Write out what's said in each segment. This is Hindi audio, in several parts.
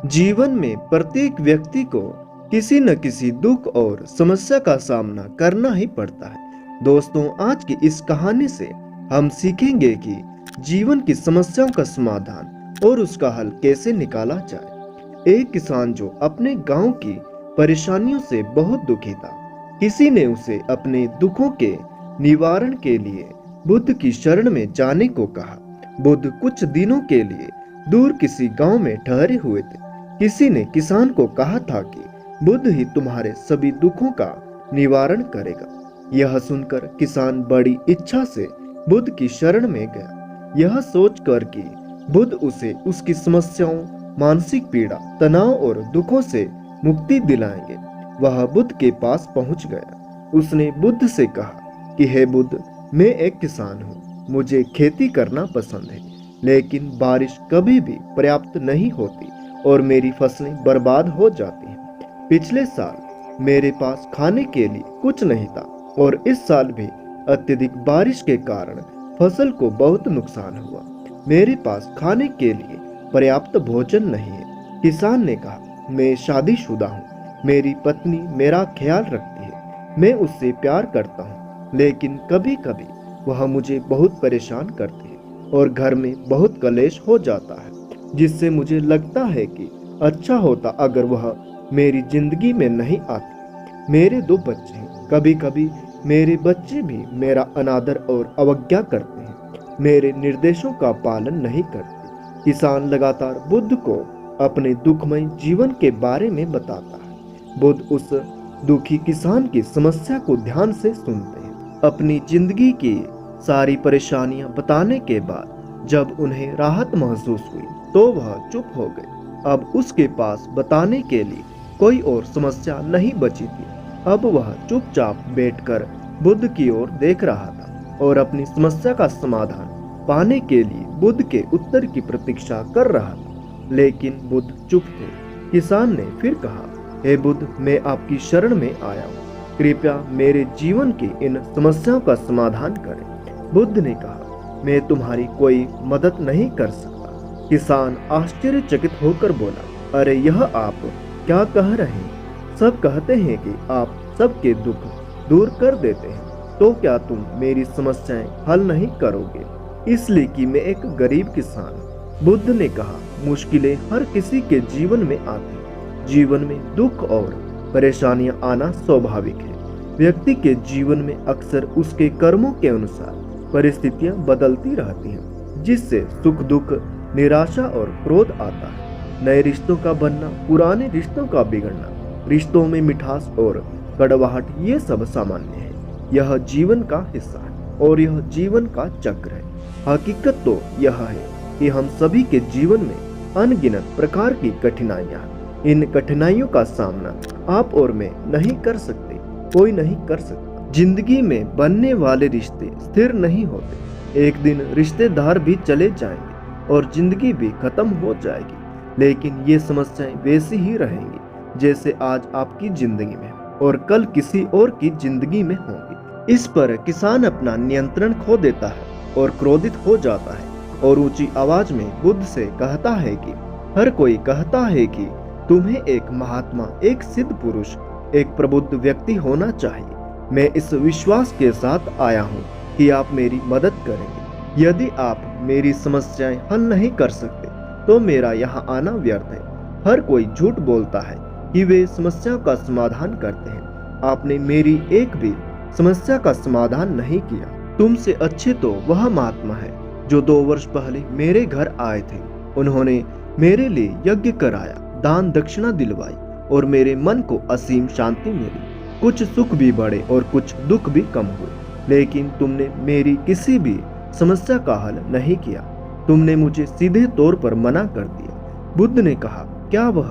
जीवन में प्रत्येक व्यक्ति को किसी न किसी दुख और समस्या का सामना करना ही पड़ता है। दोस्तों, आज की इस कहानी से हम सीखेंगे कि जीवन की समस्याओं का समाधान और उसका हल कैसे निकाला जाए। एक किसान जो अपने गांव की परेशानियों से बहुत दुखी था, किसी ने उसे अपने दुखों के निवारण के लिए बुद्ध की शरण में जाने को कहा। बुद्ध कुछ दिनों के लिए दूर किसी गांव में ठहरे हुए थे। किसी ने किसान को कहा था कि बुद्ध ही तुम्हारे सभी दुखों का निवारण करेगा। यह सुनकर किसान बड़ी इच्छा से बुद्ध की शरण में गया, यह सोचकर कि बुद्ध उसे उसकी समस्याओं, मानसिक पीड़ा, तनाव और दुखों से मुक्ति दिलाएंगे। वह बुद्ध के पास पहुंच गया। उसने बुद्ध से कहा कि हे बुद्ध, मैं एक किसान हूँ, मुझे खेती करना पसंद है, लेकिन बारिश कभी भी पर्याप्त नहीं होती और मेरी फसलें बर्बाद हो जाती हैं। पिछले साल मेरे पास खाने के लिए कुछ नहीं था और इस साल भी अत्यधिक बारिश के कारण फसल को बहुत नुकसान हुआ। मेरे पास खाने के लिए पर्याप्त भोजन नहीं है। किसान ने कहा, मैं शादीशुदा हूँ, मेरी पत्नी मेरा ख्याल रखती है, मैं उससे प्यार करता हूँ, लेकिन कभी कभी वह मुझे बहुत परेशान करती है और घर में बहुत कलेश हो जाता है, जिससे मुझे लगता है कि अच्छा होता अगर वह मेरी जिंदगी में नहीं आती। मेरे 2 बच्चे हैं, कभी कभी मेरे बच्चे भी मेरा अनादर और अवज्ञा करते हैं, मेरे निर्देशों का पालन नहीं करते। किसान लगातार बुद्ध को अपने दुखमय जीवन के बारे में बताता है। बुद्ध उस दुखी किसान की समस्या को ध्यान से सुनते हैं। अपनी जिंदगी की सारी परेशानियां बताने के बाद जब उन्हें राहत महसूस हुई तो वह चुप हो गए। अब उसके पास बताने के लिए कोई और समस्या नहीं बची थी। अब वह चुपचाप बैठकर बुद्ध की ओर देख रहा था और अपनी समस्या का समाधान पाने के लिए बुद्ध के उत्तर की प्रतीक्षा कर रहा था, लेकिन बुद्ध चुप थे। किसान ने फिर कहा, हे बुद्ध, मैं आपकी शरण में आया हूँ, कृपया मेरे जीवन की इन समस्याओं का समाधान करें। बुद्ध ने कहा, मैं तुम्हारी कोई मदद नहीं कर सकता। किसान आश्चर्यचकित होकर बोला, अरे यह आप क्या कह रहे हैं? सब कहते हैं कि आप सबके दुख दूर कर देते हैं, तो क्या तुम मेरी समस्याएं हल नहीं करोगे? इसलिए कि मैं एक गरीब किसान हूं। बुद्ध ने कहा, मुश्किलें हर किसी के जीवन में आती। जीवन में दुख और परेशानियां आना स्वाभाविक है। व्यक्ति के जीवन में अक्सर उसके कर्मों के अनुसार परिस्थितियां बदलती रहती हैं, जिससे सुख, दुख, निराशा और क्रोध आता है। नए रिश्तों का बनना, पुराने रिश्तों का बिगड़ना, रिश्तों में मिठास और कड़वाहट, ये सब सामान्य है। यह जीवन का हिस्सा है और यह जीवन का चक्र है। हकीकत तो यह है कि हम सभी के जीवन में अनगिनत प्रकार की कठिनाइयां हैं। इन कठिनाइयों का सामना आप और मैं नहीं कर सकते, कोई नहीं कर सकता। जिंदगी में बनने वाले रिश्ते स्थिर नहीं होते। एक दिन रिश्तेदार भी चले जाएंगे और जिंदगी भी खत्म हो जाएगी, लेकिन ये समस्याएं वैसी ही रहेंगी जैसे आज आपकी जिंदगी में और कल किसी और की जिंदगी में होंगी। इस पर किसान अपना नियंत्रण खो देता है और क्रोधित हो जाता है और ऊंची आवाज में बुद्ध से कहता है कि हर कोई कहता है कि तुम्हें एक महात्मा, एक सिद्ध पुरुष, एक प्रबुद्ध व्यक्ति होना चाहिए। मैं इस विश्वास के साथ आया हूँ कि आप मेरी मदद करेंगे। यदि आप मेरी समस्याएं हल नहीं कर सकते तो मेरा यहाँ आना व्यर्थ है। हर कोई झूठ बोलता है कि वे समस्या का समाधान करते हैं। आपने मेरी एक भी समस्या का समाधान नहीं किया। तुमसे अच्छे तो वह महात्मा है जो 2 वर्ष पहले मेरे घर आए थे। उन्होंने मेरे लिए यज्ञ कराया, दान दक्षिणा दिलवाई और मेरे मन को असीम शांति मिली। कुछ सुख भी बढ़े और कुछ दुख भी कम हुए, लेकिन तुमने मेरी किसी भी समस्या का हल नहीं किया। तुमने मुझे सीधे तौर पर मना कर दिया। बुद्ध ने कहा, क्या वह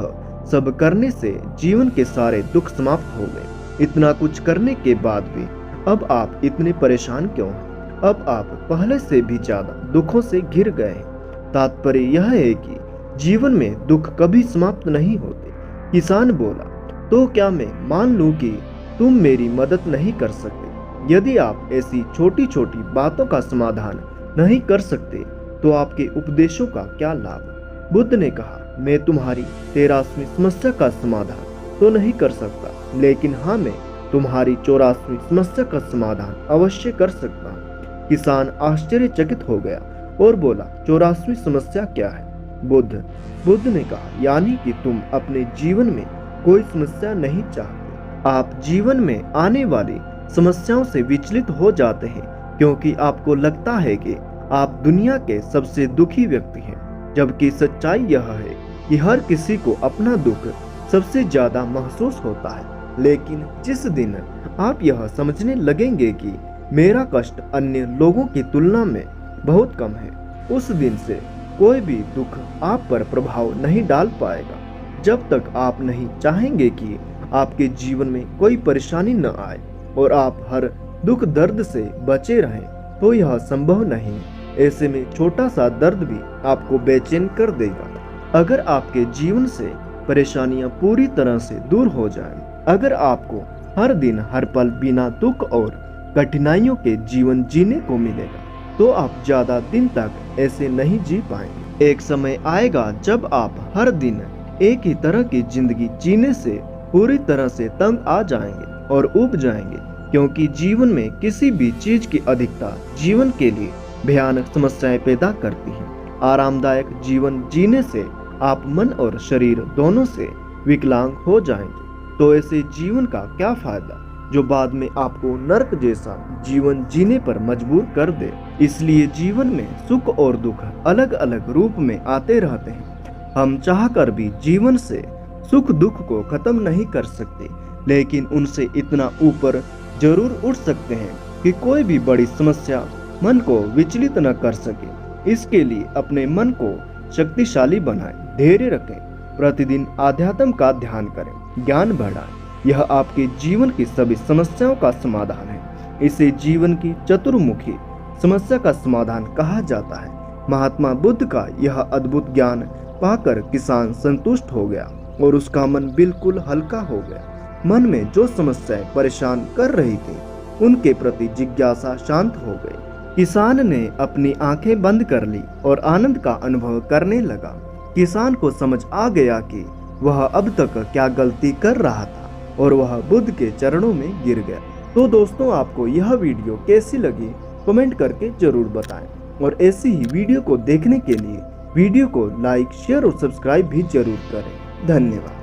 सब करने से जीवन के सारे दुख समाप्त हो गए? इतना कुछ करने के बाद भी अब आप इतने परेशान क्यों हैं? अब आप पहले से भी ज्यादा दुखों से घिर गए हैं। तात्पर्य यह है कि जीवन में दुख कभी समाप्त नहीं होते। किसान बोला, तो क्या मैं मान लूं कि तुम मेरी मदद नहीं कर सकते? यदि आप ऐसी छोटी छोटी बातों का समाधान नहीं कर सकते तो आपके उपदेशों का क्या लाभ? बुद्ध ने कहा, मैं तुम्हारी 13वीं समस्या का समाधान तो नहीं कर सकता, लेकिन हाँ, मैं तुम्हारी 84वीं समस्या का समाधान अवश्य कर सकता हूँ। किसान आश्चर्यचकित हो गया और बोला, 84वीं समस्या क्या है? बुद्ध ने कहा, यानी कि तुम अपने जीवन में कोई समस्या नहीं चाहते। आप जीवन में आने वाली समस्याओं से विचलित हो जाते हैं क्योंकि आपको लगता है कि आप दुनिया के सबसे दुखी व्यक्ति हैं, जबकि सच्चाई यह है कि हर किसी को अपना दुख सबसे ज्यादा महसूस होता है। लेकिन जिस दिन आप यह समझने लगेंगे कि मेरा कष्ट अन्य लोगों की तुलना में बहुत कम है, उस दिन से कोई भी दुख आप पर प्रभाव नहीं डाल पाएगा। जब तक आप नहीं चाहेंगे कि आपके जीवन में कोई परेशानी न आए और आप हर दुख दर्द से बचे रहें, तो यह संभव नहीं। ऐसे में छोटा सा दर्द भी आपको बेचैन कर देगा। अगर आपके जीवन से परेशानियां पूरी तरह से दूर हो जाएं, अगर आपको हर दिन हर पल बिना दुख और कठिनाइयों के जीवन जीने को मिलेगा, तो आप ज्यादा दिन तक ऐसे नहीं जी पाएंगे। एक समय आएगा जब आप हर दिन एक ही तरह की जिंदगी जीने से पूरी तरह से तंग आ जाएंगे और ऊब जाएंगे, क्योंकि जीवन में किसी भी चीज की अधिकता जीवन के लिए भयानक समस्याएं पैदा करती है। आरामदायक जीवन जीने से आप मन और शरीर दोनों से विकलांग हो जाएंगे। तो ऐसे जीवन का क्या फायदा जो बाद में आपको नरक जैसा जीवन जीने पर मजबूर कर दे। इसलिए जीवन में सुख और दुख अलग अलग रूप में आते रहते हैं। हम चाहकर भी जीवन से सुख दुख को खत्म नहीं कर सकते, लेकिन उनसे इतना ऊपर जरूर उठ सकते हैं कि कोई भी बड़ी समस्या मन को विचलित न कर सके। इसके लिए अपने मन को शक्तिशाली बनाएं, धैर्य रखें, प्रतिदिन आध्यात्म का ध्यान करें, ज्ञान बढ़ाएं। यह आपके जीवन की सभी समस्याओं का समाधान है। इसे जीवन की चतुर्मुखी समस्या का समाधान कहा जाता है। महात्मा बुद्ध का यह अद्भुत ज्ञान पाकर किसान संतुष्ट हो गया और उसका मन बिल्कुल हल्का हो गया। मन में जो समस्याएं परेशान कर रही थी, उनके प्रति जिज्ञासा शांत हो गई। किसान ने अपनी आंखें बंद कर ली और आनंद का अनुभव करने लगा। किसान को समझ आ गया कि वह अब तक क्या गलती कर रहा था और वह बुद्ध के चरणों में गिर गया। तो दोस्तों, आपको यह वीडियो कैसी लगी कमेंट करके जरूर बताएं और ऐसी ही वीडियो को देखने के लिए वीडियो को लाइक, शेयर और सब्सक्राइब भी जरूर करें। धन्यवाद।